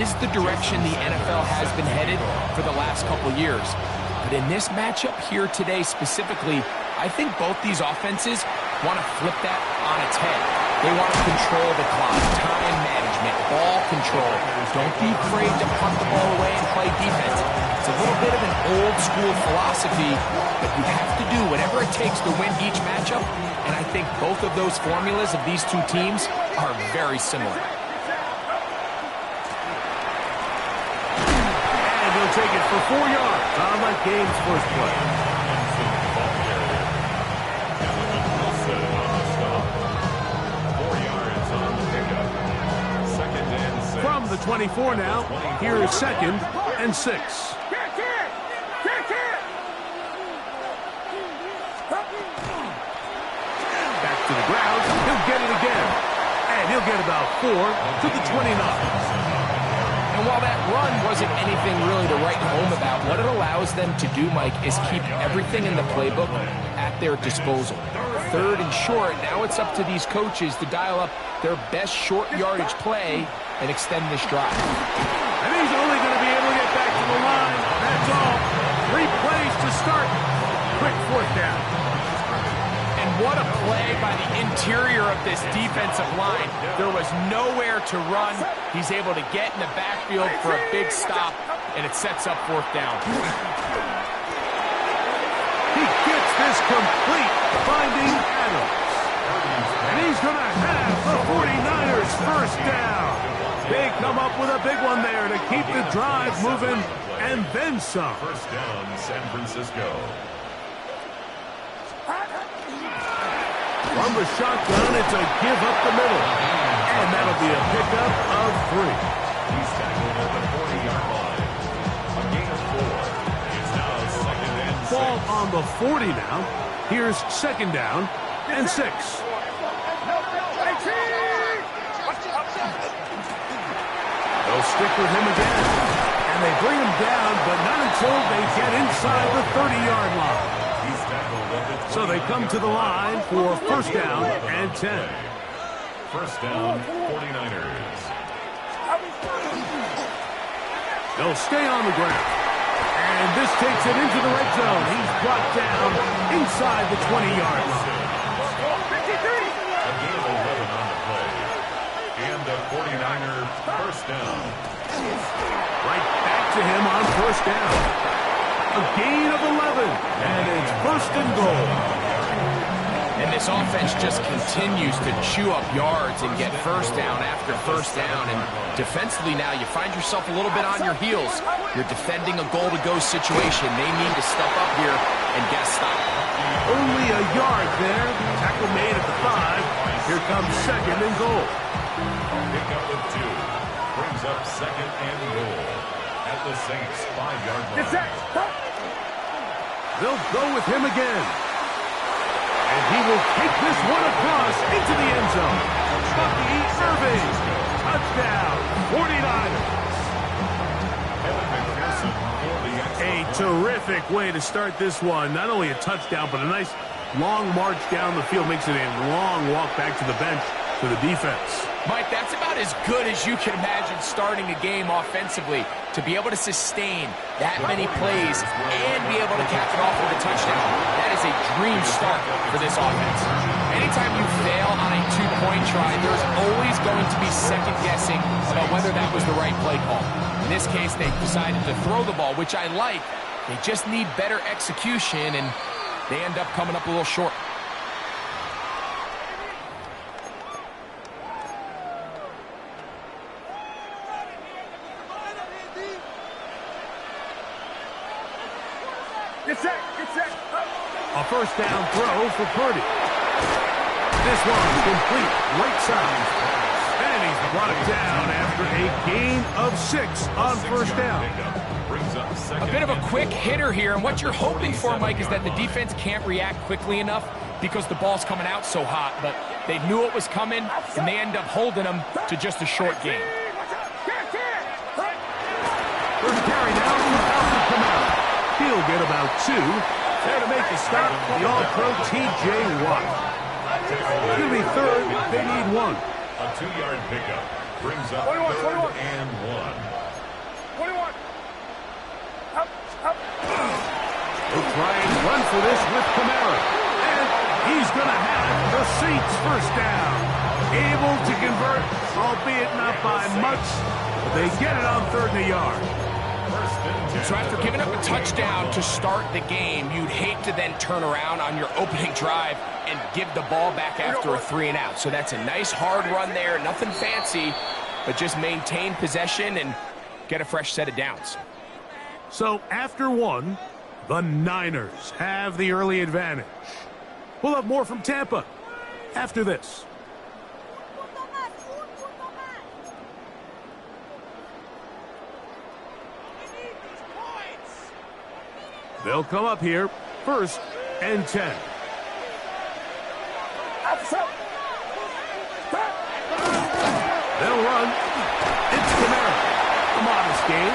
is the direction the NFL has been headed for the last couple years. But in this matchup here today specifically, I think both these offenses want to flip that on its head. They want to control the clock, time management, ball control. Don't be afraid to punt the ball away and play defense. It's a little bit of an old school philosophy, but you have to do whatever it takes to win each matchup, and I think both of those formulas of these two teams are very similar. Take it for 4 yards on that game's first play. From the 24 now, here is 2nd and 6. Back to the ground, he'll get it again. And he'll get about 4 to the 29. And while that run wasn't anything really to write home about, what it allows them to do, Mike, is keep everything in the playbook at their disposal. 3rd and short, now it's up to these coaches to dial up their best short yardage play and extend this drive. And he's only going to be able to get back to the line. That's all. 3 plays to start. Quick 4th down. And what a play by the interior of this defensive line. There was nowhere to run. He's able to get in the backfield for a big stop, and it sets up 4th down. He gets this complete, finding Adams. And he's going to have the 49ers first down. They come up with a big one there to keep the drive moving, and then some. First down, San Francisco. From the shotgun, it's a give up the middle. And that'll be a pickup of 3. He's tackled at the 40-yard line. A gain of 4. It's now 2nd and 6. Ball on the 40 now. Here's 2nd down and 6. They'll stick with him again. And they bring him down, but not until they get inside the 30-yard line. He's tackled at the 20. So they come to the line for first down and 10. First down, 49ers. They'll stay on the ground. And this takes it into the red zone. He's brought down inside the 20-yard line. A gain of 11 on the play. And a 49er first down. Right back to him on first down. A gain of 11. And it's first and goal. And this offense just continues to chew up yards and get first down after first down. And defensively now, you find yourself a little bit on your heels. You're defending a goal-to-go situation. They need to step up here and get a stop. Only a yard there. Tackle made at the 5. Here comes 2nd and goal. Pickup of 2. Brings up 2nd and goal. At the Saints' 5-yard line. They'll go with him again. And he will take this one across into the end zone. Bucky Irving. Touchdown, 49ers. A terrific way to start this one. Not only a touchdown, but a nice long march down the field. Makes it a long walk back to the bench for the defense. Mike, that's about as good as you can imagine starting a game offensively. To be able to sustain that many plays and be able to cap it off with a touchdown, that is a dream start for this offense. Anytime you fail on a 2-point try, there's always going to be second guessing about whether that was the right play call. In this case, they decided to throw the ball, which I like. They just need better execution, and they end up coming up a little short. A first down throw for Purdy. This one's complete, right side. And he's brought it down after a gain of 6 on first down. A bit of a quick hitter here, and what you're hoping for, Mike, is that the defense can't react quickly enough because the ball's coming out so hot, but they knew it was coming, and they end up holding them to just a short gain. First carry now, Alfred come out. He'll get about 2. There to make the stop, the All-Pro T.J. Watt. It's going to be 3rd. They need 1. A 2-yard pickup. Brings up 3rd and 1. 21. Up. He'll try and run for this with Kamara. And he's going to have the Saints first down. Able to convert, albeit not by much, but they get it on 3rd and a yard. So after giving up a touchdown to start the game, you'd hate to then turn around on your opening drive and give the ball back after a 3-and-out. So that's a nice hard run there, nothing fancy, but just maintain possession and get a fresh set of downs. So after 1, the Niners have the early advantage. We'll have more from Tampa after this. They'll come up here, 1st and 10. They'll run. It's Kamara. A modest gain.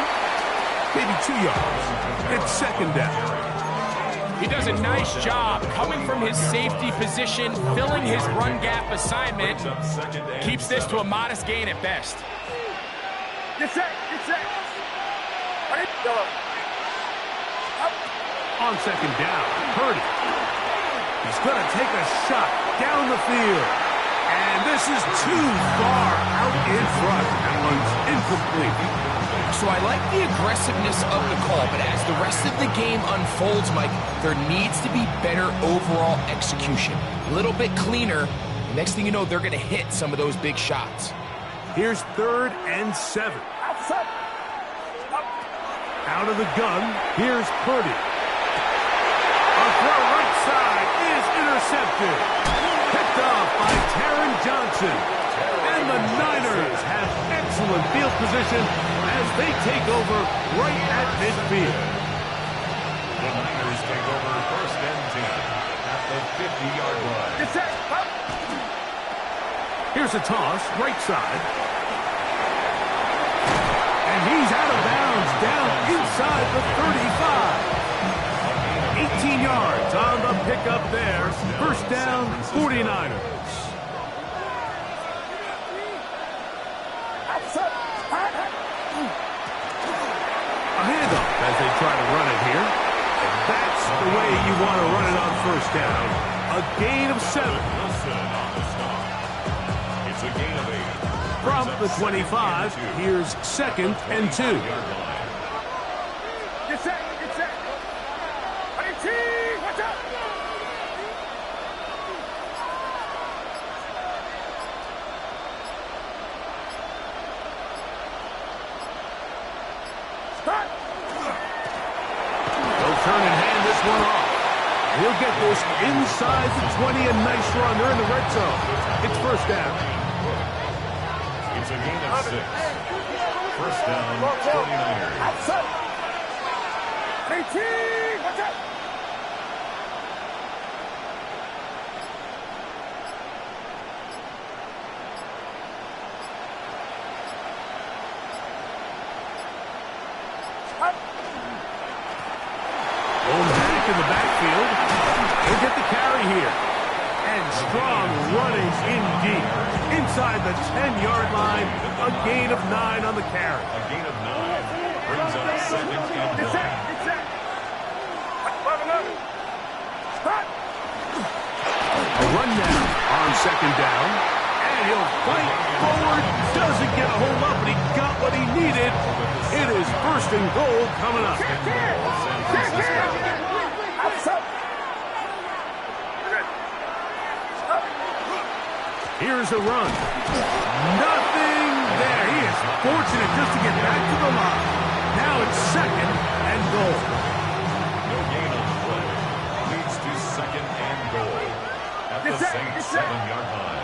Maybe 2 yards. It's 2nd down. He does a nice job coming from his safety position, filling his run gap assignment. Keeps this to a modest gain at best. Get set. On 2nd down, Purdy. He's going to take a shot down the field. And this is too far out in front. That one's incomplete. So I like the aggressiveness of the call, but as the rest of the game unfolds, Mike, there needs to be better overall execution. A little bit cleaner. Next thing you know, they're going to hit some of those big shots. Here's 3rd and 7. Out of the gun, here's Purdy. A throw right side is intercepted. Picked off by Taron Johnson. And the Niners have excellent field position as they take over right at midfield. The Niners take over 1st and 10 at the 50-yard line. Here's a toss, right side. And he's out of bounds, down inside the 35. 18 yards on the pickup there. 1st down, 49ers. A handoff as they try to run it here. That's the way you want to run it on 1st down. A gain of 7. It's a gain of 8. From the 25, here's 2nd and 2. Get set. Watch out. They'll turn and hand this one off. He'll get this inside the 20, a nice run. They're in the red zone. It's 1st down. It's a gain of 6. 1st down, 49ers. Outside. 18. Watch out. Back in the backfield. He'll get the carry here. And strong running in deep. Inside the 10-yard line. A gain of 9 on the carry. A gain of 9 brings up 2nd and 1. A run now on 2nd down. And he'll fight forward. Doesn't get a hold up, but he got what he needed. It is 1st and goal coming up. Here's a run. Nothing there. He is fortunate just to get back to the line. Now it's 2nd and goal. No gain on the play. Leads to 2nd and goal at the Saints 7-yard line.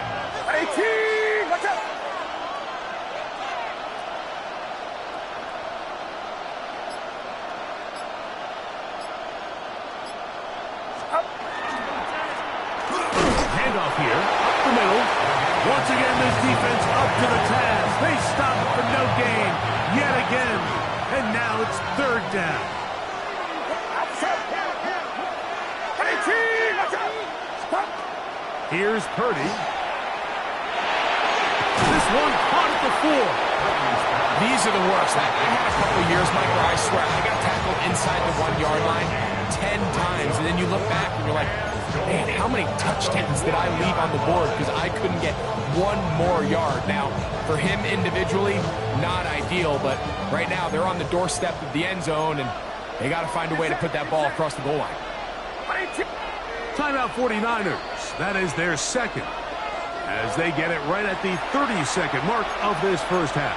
18. Watch out. Handoff here, up the middle. Once again, this defense up to the task. They stop it for no gain yet again. And now it's 3rd down. Here's Purdy. This one caught at the 4. These are the worst. I had a couple of years, Mike, where I swear I got tackled inside the 1-yard line 10 times, and then you look back and you're like, man, how many touchdowns did I leave on the board because I couldn't get one more yard? Now, for him individually, not ideal, but right now they're on the doorstep of the end zone, and they got to find a way to put that ball across the goal line. Timeout 49ers. That is their second, as they get it right at the 30-second mark of this first half.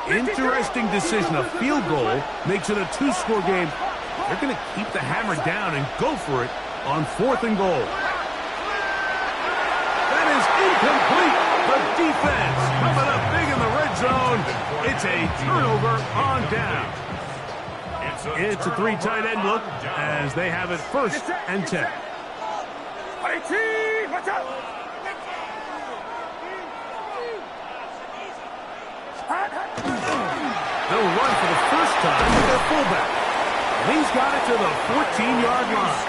Interesting decision. A field goal makes it a 2-score game. They're going to keep the hammer down and go for it on 4th and goal. That is incomplete. The defense coming up big in the red zone. It's a turnover on down. It's a 3 tight end look as they have it 1st and 10. Watch out. They'll run for the first time with their fullback. And he's got it to the 14-yard line.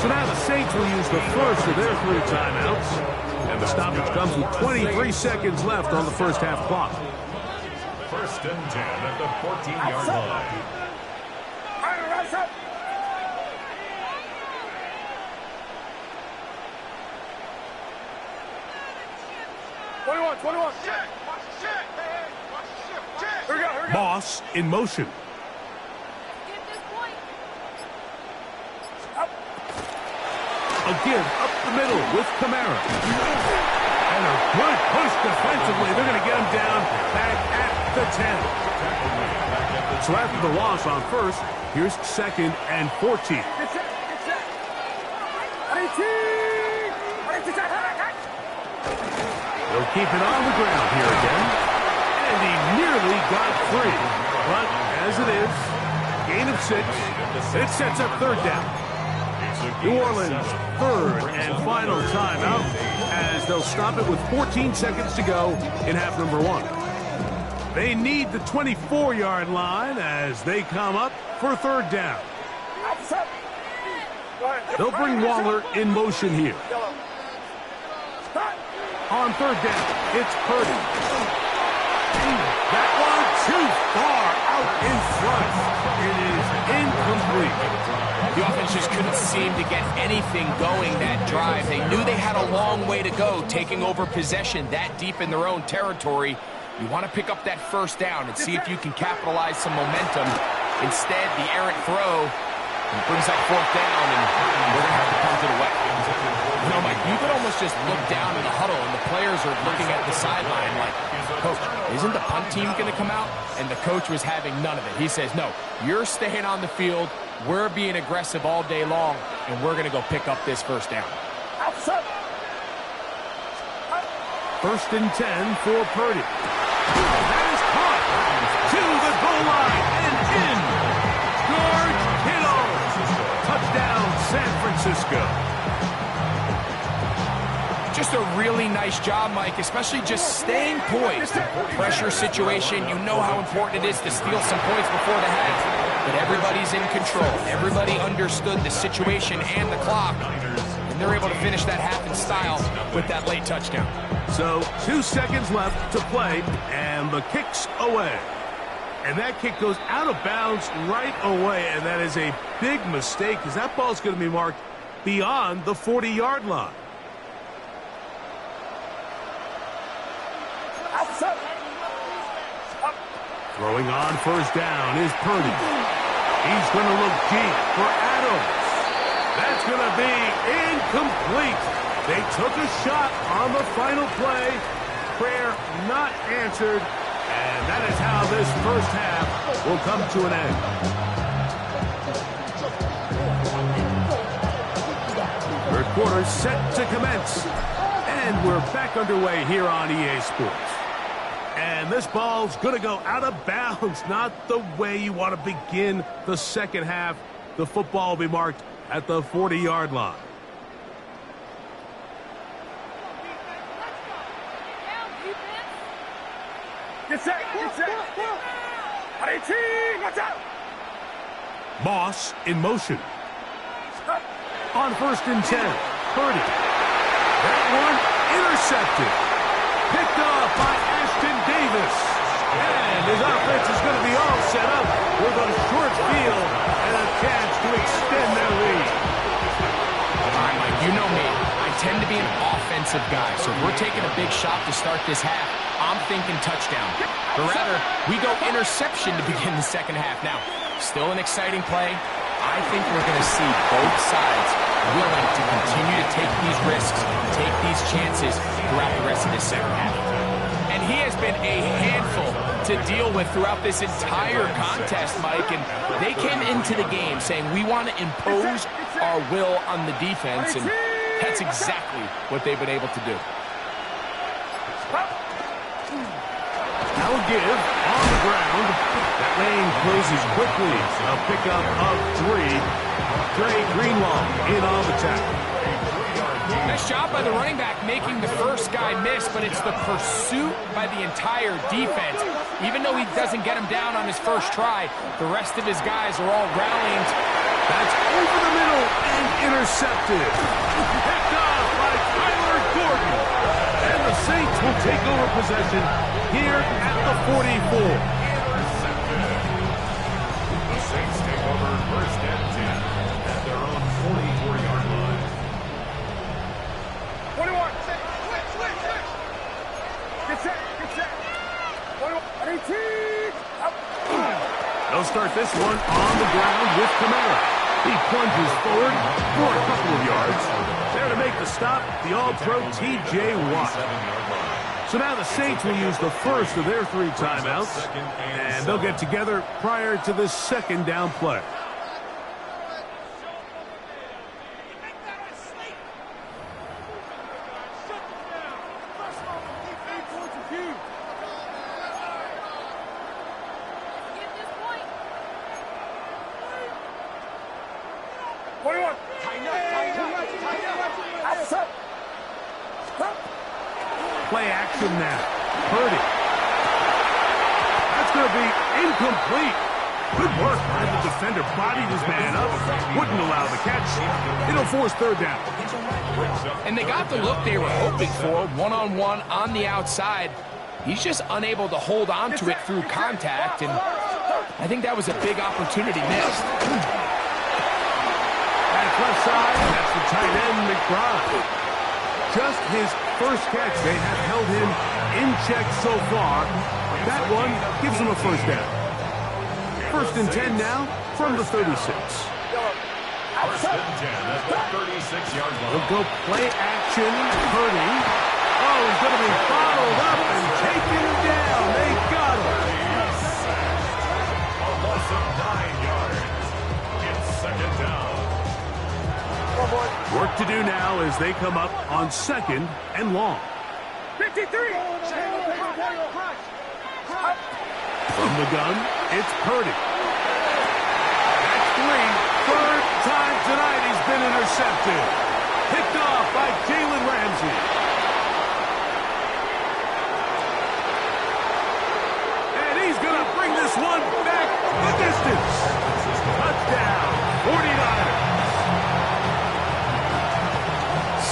So now the Saints will use the first of their 3 timeouts. And the stoppage comes with 23 seconds left on the first half clock. 1st and 10 at the 14-yard line. 21. Moss in motion. Again, up the middle with Kamara. And a good push defensively. They're going to get him down back at the 10. So after the loss on 1st, here's 2nd and 14. They'll keep it on the ground here again. And he nearly got free. But as it is, gain of 6, it sets up 3rd down. New Orleans, 3rd and final timeout as they'll stop it with 14 seconds to go in half number 1. They need the 24-yard line as they come up for 3rd down. They'll bring Waller in motion here. On 3rd down, it's Purdy. That one too far out in front. It is incomplete. The offense just couldn't seem to get anything going that drive. They knew they had a long way to go, taking over possession that deep in their own territory. You want to pick up that 1st down and see if you can capitalize some momentum. Instead, the errant throw brings up 4th down, and we're going to have to punt it away. You know, Mike, you could almost just look down in the huddle, and the players are looking at the sideline like, Coach, isn't the punt team going to come out? And the coach was having none of it. He says, no, you're staying on the field. We're being aggressive all day long, and we're going to go pick up this 1st down. 1st and 10 for Purdy. That is caught to the goal line and in. George Kittle. Touchdown, San Francisco. Just a really nice job, Mike, especially just staying poised. Pressure situation, you know how important it is to steal some points before the half. But everybody's in control. Everybody understood the situation and the clock. And they're able to finish that half in style with that late touchdown. So 2 seconds left to play, and the kick's away. And that kick goes out of bounds right away, and that is a big mistake because that ball's going to be marked beyond the 40-yard line. Throwing on 1st down is Purdy. He's going to look deep for Adams. That's going to be incomplete. They took a shot on the final play. Prayer not answered. And that is how this first half will come to an end. Third quarter set to commence. And we're back underway here on EA Sports. And this ball's going to go out of bounds. Not the way you want to begin the second half. The football will be marked at the 40-yard line. Get set. Watch out. Moss in motion. On 1st and 10, Purdy. That one intercepted. Picked off by Ashton Davis. And his offense is going to be all set up with a short field and a chance to extend their lead. All right, Mike, you know me. I tend to be an offensive guy, so if we're taking a big shot to start this half, I'm thinking touchdown. But rather, we go interception to begin the second half. Now, still an exciting play. I think we're going to see both sides willing to continue to take these risks, take these chances throughout the rest of this second half. And he has been a handful to deal with throughout this entire contest, Mike. And they came into the game saying, we want to impose our will on the defense, and that's exactly what they've been able to do. Now a give on the ground. That lane closes quickly. A pickup of 3. Dre Greenlaw in on the tackle. Nice job by the running back making the first guy miss, but it's the pursuit by the entire defense. Even though he doesn't get him down on his first try, the rest of his guys are all rallying. That's over the middle and intercepted. Picked off by Tyler Gordon. And the Saints will take over possession here at the 44. The Saints take over first and 10 at their own 44-yard line. 21. Switch. Get set. 21. 18. Up. They'll start this one on the ground with Kamara. He plunges forward for a couple of yards. There to make the stop, the All-Pro T.J. Watt. So now the Saints will use the first of their 3 timeouts, and they'll get together prior to the second down play. Play action now. Purdy. That's going to be incomplete. Good work by the defender. Bodied his man up. Wouldn't allow the catch. It'll force third down. And they got the look they were hoping for, one-on-one on the outside. He's just unable to hold on to it through contact, and I think that was a big opportunity missed. That's left side, and that's the tight end, McBride. Just his first catch. They have held him in check so far. That one gives him a first down. First and 10 now from the 36. First and 10 at the 36-yard line. We'll go play action. Purdy. Oh, he's going to be bottled up and taken down. They got him. A loss of 9 yards. It's second down. Work to do now as they come up on second and long. 53. From the gun, it's Purdy. That's 3. Third time tonight he's been intercepted. Picked off by Jalen Ramsey. And he's going to bring this one back the distance. Touchdown, 49ers.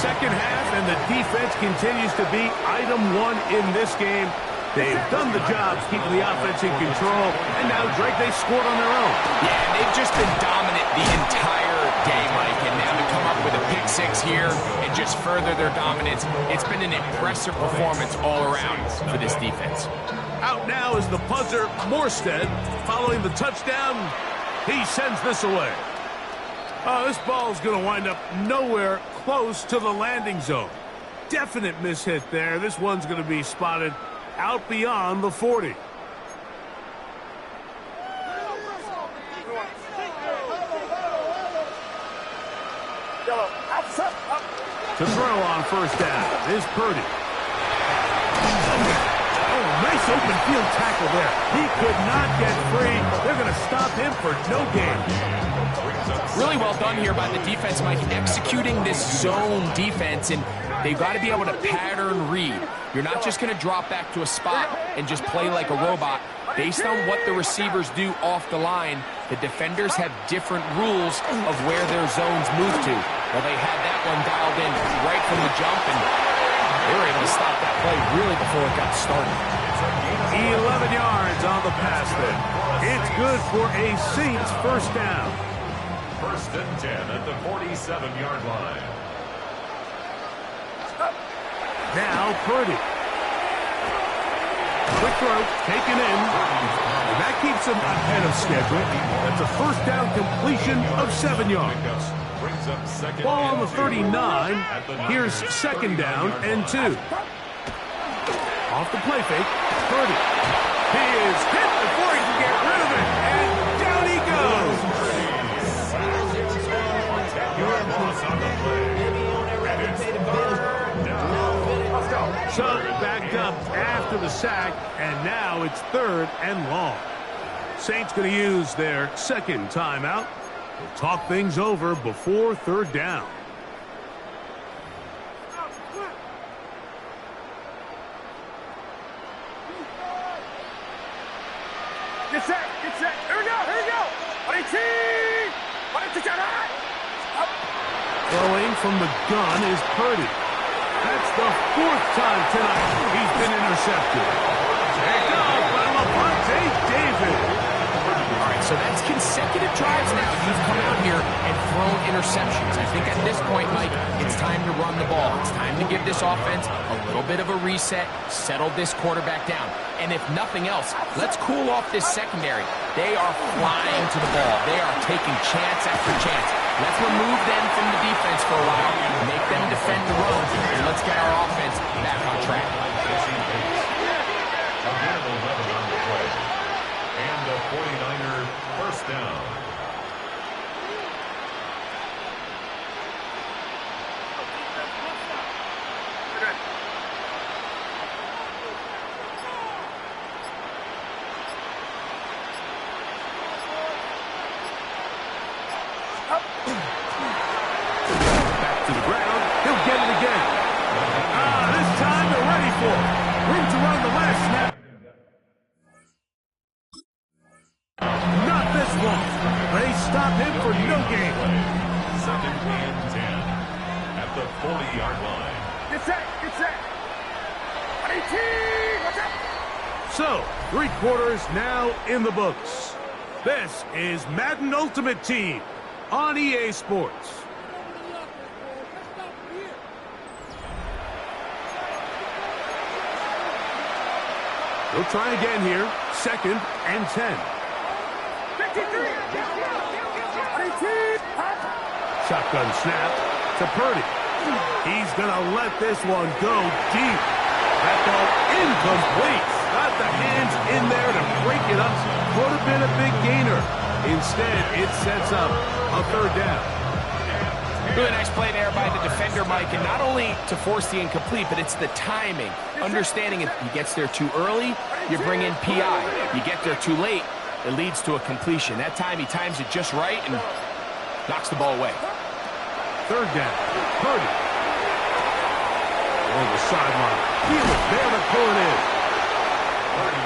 Second half, and the defense continues to be item 1 in this game. They've done the job keeping the offense in control, and now, Drake, they scored on their own. Yeah, they've just been dominant the entire game, Mike, and now to come up with a pick 6 here and just further their dominance, it's been an impressive performance all around for this defense. Out now is the punter, Morstead. Following the touchdown, he sends this away. Oh, this ball is going to wind up nowhere close to the landing zone. Definite mishit there. This one's going to be spotted out beyond the 40. To throw on first down is Purdy. Oh, nice open field tackle there. He could not get free. They're going to stop him for no gain. Really well done here by the defense, Mike, executing this zone defense, and they've got to be able to pattern read. You're not just going to drop back to a spot and just play like a robot. Based on what the receivers do off the line, the defenders have different rules of where their zones move to. Well, they had that one dialed in right from the jump, and they were able to stop that play really before it got started. 11 yards on the pass there. It's good for a Saints first down. First and 10 at the 47-yard line. Now Purdy. Quick throw, taken in. And that keeps him ahead of schedule. That's a first down completion of 7 yards. Ball on the 39. Here's second down and 2. Off the play fake, Purdy. He is hit before he can get rid of it. And down he goes. So backed up after the sack, and now it's 3rd and long. Saints going to use their second timeout. We'll talk things over before 3rd down. Get set, get set. Here we go, here we go. Throwing from the gun is Purdy. That's the 4th time tonight he's been intercepted. Picked up by Levante David. All right, so that's consecutive drives now. You've come out here and thrown interceptions. I think at this point, Mike, it's time to run the ball. It's time to give this offense a little bit of a reset, settle this quarterback down. And if nothing else, let's cool off this secondary. They are flying to the ball. They are taking chance after chance. Let's remove them from the defense for a while, make them defend the run, and let's get our offense back on track. And the 49er first down. Back to the ground. He'll get it again. This time they're ready for it. Room to run the last snap. Not this one. They stop him for no gain. 2nd and 10 at the 40-yard line. Get set, get set. 18, watch out. So, 3 quarters now in the books. This is Madden Ultimate Team on EA Sports. We'll try again here. 2nd and 10. 53, 18, Shotgun snap to Purdy. He's going to let this one go deep. That ball incomplete. Got the hands in there to break it up. Could have been a big gainer. Instead, it sets up a 3rd down. Really nice play there by the defender, Mike, and not only to force the incomplete, but it's the timing. Understanding if he gets there too early, you bring in PI. You get there too late, it leads to a completion. That time he times it just right and knocks the ball away. 3rd down. Purdy. On the sideline. Feel it there to pull it in.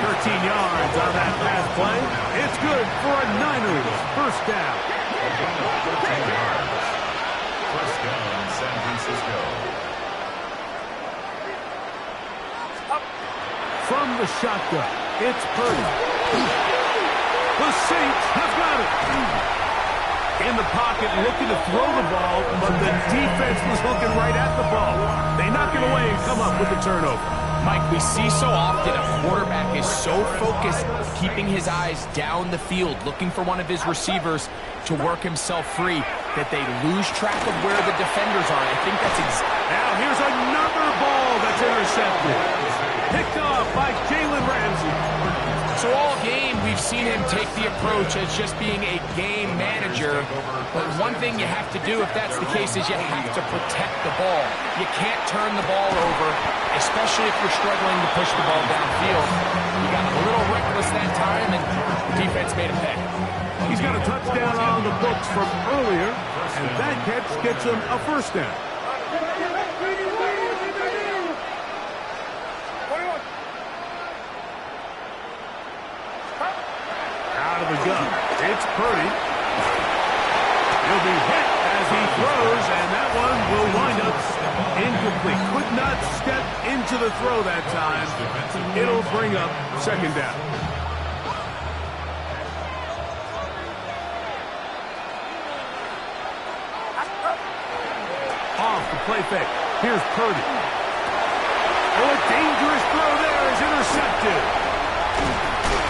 13 yards on that pass play. It's good for a Niners first down. 13 yards. First down, San Francisco. From the shotgun, it's Purdy. The Saints have got it. In the pocket, looking to throw the ball, but the defense was looking right at the ball. They knock it away and come up with the turnover. Mike, we see so often a quarterback is so focused, keeping his eyes down the field, looking for one of his receivers to work himself free, that they lose track of where the defenders are. I think that's Now here's another ball that's intercepted. Picked off by Jalen Ramsey. So all game, we've seen him take the approach as just being a game manager. But one thing you have to do if that's the case is you have to protect the ball. You can't turn the ball over, especially if you're struggling to push the ball downfield. You got a little reckless that time, and the defense made a pay. He's got a touchdown on the books from earlier, and that catch gets him a first down. Out of the gun, it's Purdy. He'll be hit as he throws, and that one will wind up incomplete. Could not step into the throw that time. It'll bring up second down. Off the play fake. Here's Purdy. Oh, a dangerous throw there is intercepted.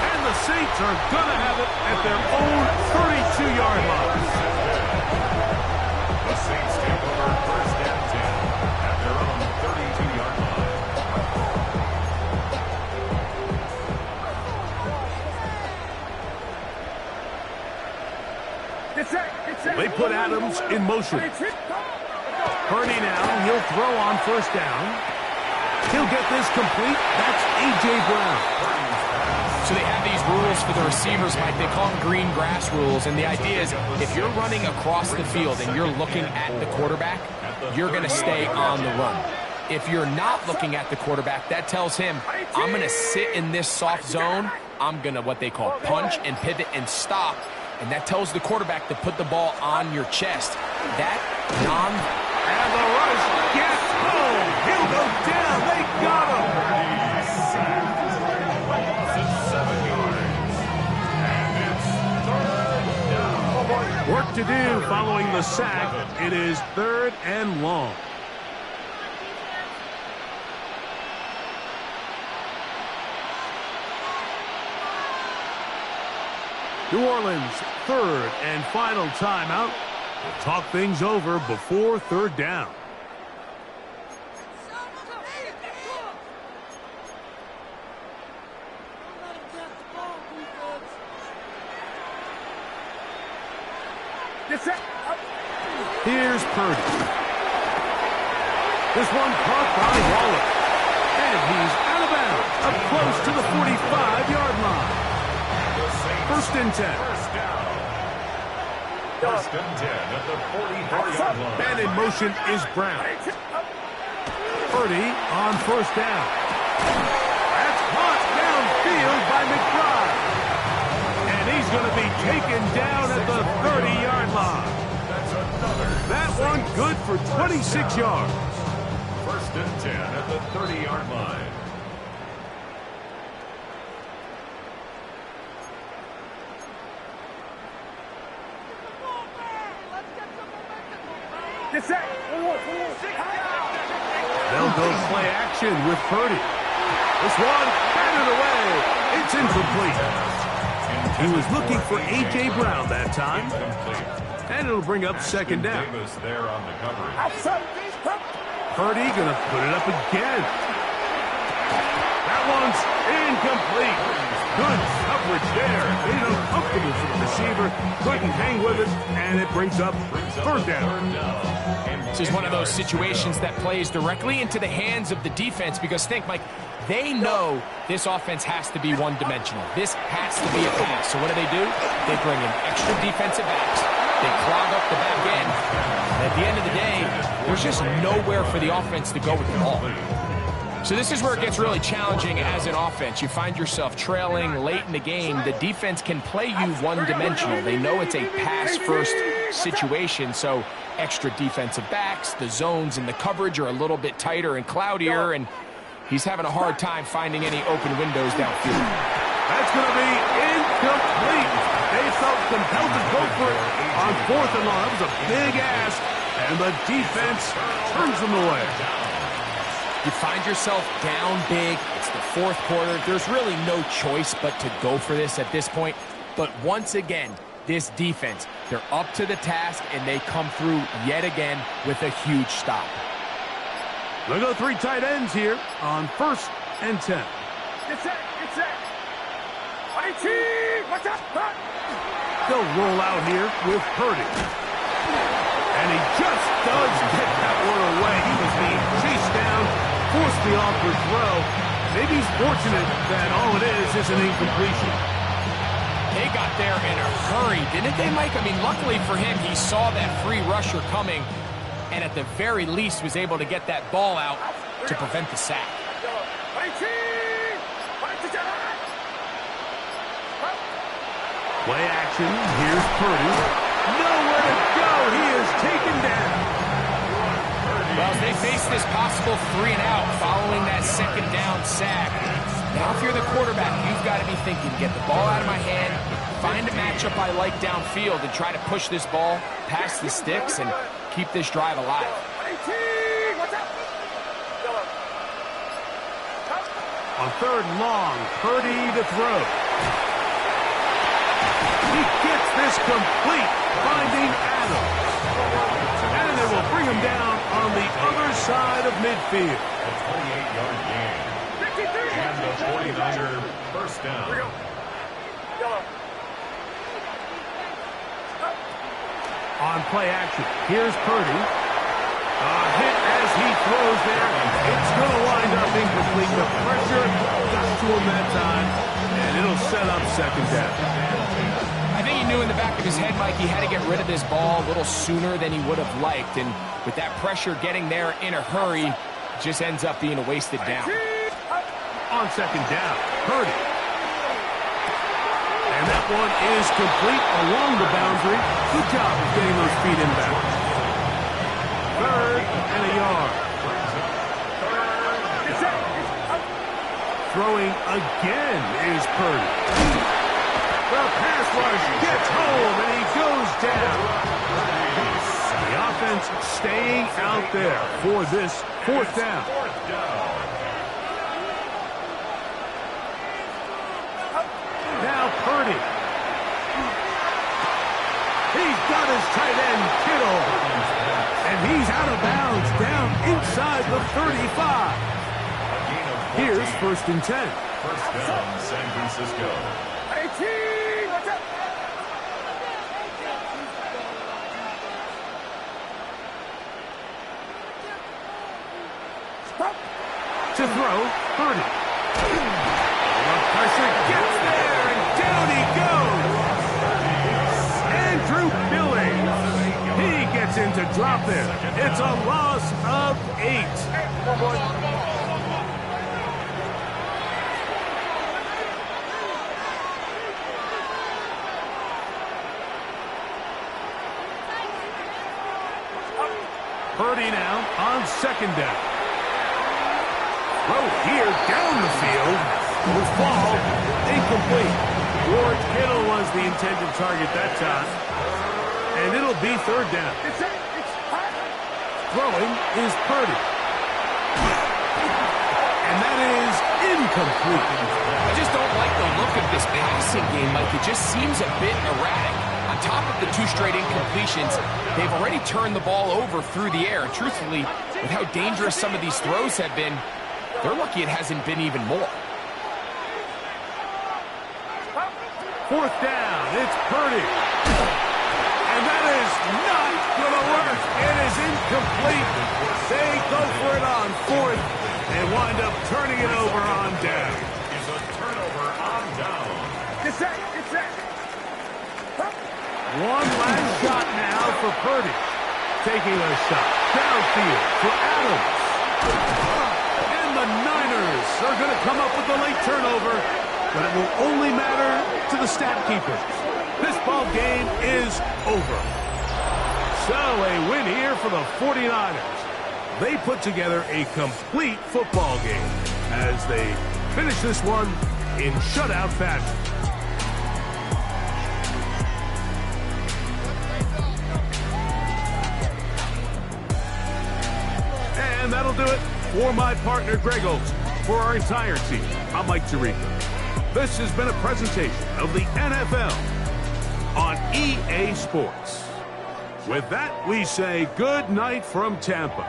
And the Saints are going to have it at their own 32-yard line. The Saints take over first and 10 at their own 32-yard line. They put Adams in motion. Purdy now, he'll throw on first down. He'll get this complete. That's A.J. Brown. So they have these rules for the receivers, Mike. They call them green grass rules. And the idea is if you're running across the field and you're looking at the quarterback, you're going to stay on the run. If you're not looking at the quarterback, that tells him, I'm going to sit in this soft zone. I'm going to what they call punch and pivot and stop. And that tells the quarterback to put the ball on your chest. That And the rush gets home. He'll go down. They got him. Work to do following the sack. It is 3rd and long. New Orleans, 3rd and final timeout. We'll talk things over before 3rd down. Here's Purdy. This one caught by Waller. And he's out of bounds, up close to the 45-yard line. 1st and 10. First and 10 at the 44-yard line. And in motion is Brown. Purdy on first down. That's caught downfield by McBride. And he's going to be taken down at the 30-yard line. That one good for 26 yards. First and 10 at the 30-yard line. They'll go play action with Purdy. This one batted away. It's incomplete. He was looking for A.J. Brown that time. And it'll bring up second down. There on the coverage. Purdy going to put it up again. That one's incomplete. Good coverage there. Made it uncomfortable for the receiver. Couldn't hang with it. And it brings up 3rd down. This is one of those situations that plays directly into the hands of the defense because think, Mike, they know this offense has to be one-dimensional. This has to be a pass. So what do? They bring in extra defensive backs. They clog up the back end. And at the end of the day, there's just nowhere for the offense to go with the ball. So this is where it gets really challenging as an offense. You find yourself trailing late in the game. The defense can play you one-dimensional. They know it's a pass-first situation, so extra defensive backs, the zones and the coverage are a little bit tighter and cloudier, and he's having a hard time finding any open windows downfield. That's going to be incomplete. They felt compelled to go for it on 4th and long. That was a big ask, and the defense turns them away. You find yourself down big. It's the 4th quarter. There's really no choice but to go for this at this point. But once again, this defense, they're up to the task, and they come through yet again with a huge stop. They'll go 3 tight ends here on 1st and 10. Get set. They'll roll out here with Purdy. And he just does get that one away. He was being chased down, forced the awkward throw. Maybe he's fortunate that all it is an incompletion. They got there in a hurry, didn't they, Mike? I mean, luckily for him, he saw that free rusher coming and at the very least was able to get that ball out to prevent the sack. Play action. Here's Purdy. Nowhere to go. he is taken down. Well, as they face this possible 3 and out following that second down sack, now if you're the quarterback, you've got to be thinking, get the ball out of my hand, find a matchup I like downfield, and try to push this ball past the sticks and keep this drive alive. 18, watch out. On third and long, Purdy to throw. He gets this complete, finding Adams. And it will bring him down on the other side of midfield. A 28-yard gain. 53. And the 49er first down. Here we go. Yellow. On play action, here's Purdy. A hit as he throws there. It's going to wind up incomplete. The pressure got to him that time, and it'll set up second down. I think he knew in the back of his head, Mike, he had to get rid of this ball a little sooner than he would have liked. And with that pressure getting there in a hurry, it just ends up being a wasted down. On second down, Purdy. And that one is complete along the boundary. Good job of getting those feet inbound. Third and a yard. Throwing again is Purdy. The pass rush gets home and he goes down. The offense staying out there for this fourth down. Now Purdy. He's got his tight end, Kittle. And he's out of bounds down inside the 35. Here's first and 10. First down, San Francisco. 18, watch out. Stop. To throw, Purdy. The pressure gets there, and down he goes. Andrew Billings. He gets in to drop there. It's a loss of 8. Purdy now on second down. Throw here down the field. Will fall. Incomplete. George Kittle was the intended target that time. And it'll be third down. Throwing is Purdy. And that is incomplete. I just don't like the look of this passing game, Mike. It just seems a bit erratic. On top of the 2 straight incompletions, they've already turned the ball over through the air. And truthfully, with how dangerous some of these throws have been, they're lucky it hasn't been even more. Fourth down, it's Purdy. And that is not going to work. It is incomplete. They go for it on fourth and wind up turning it over on down. Is a turnover on down. Get set, get set. One last shot now for Purdy. Taking a shot downfield for Adams. And the Niners are going to come up with the late turnover, but it will only matter to the stat keepers. This ball game is over. So a win here for the 49ers. They put together a complete football game as they finish this one in shutout fashion. And that'll do it for my partner, Greg Olson. For our entire team, I'm Mike Tirico. This has been a presentation of the NFL on EA Sports. With that, we say good night from Tampa.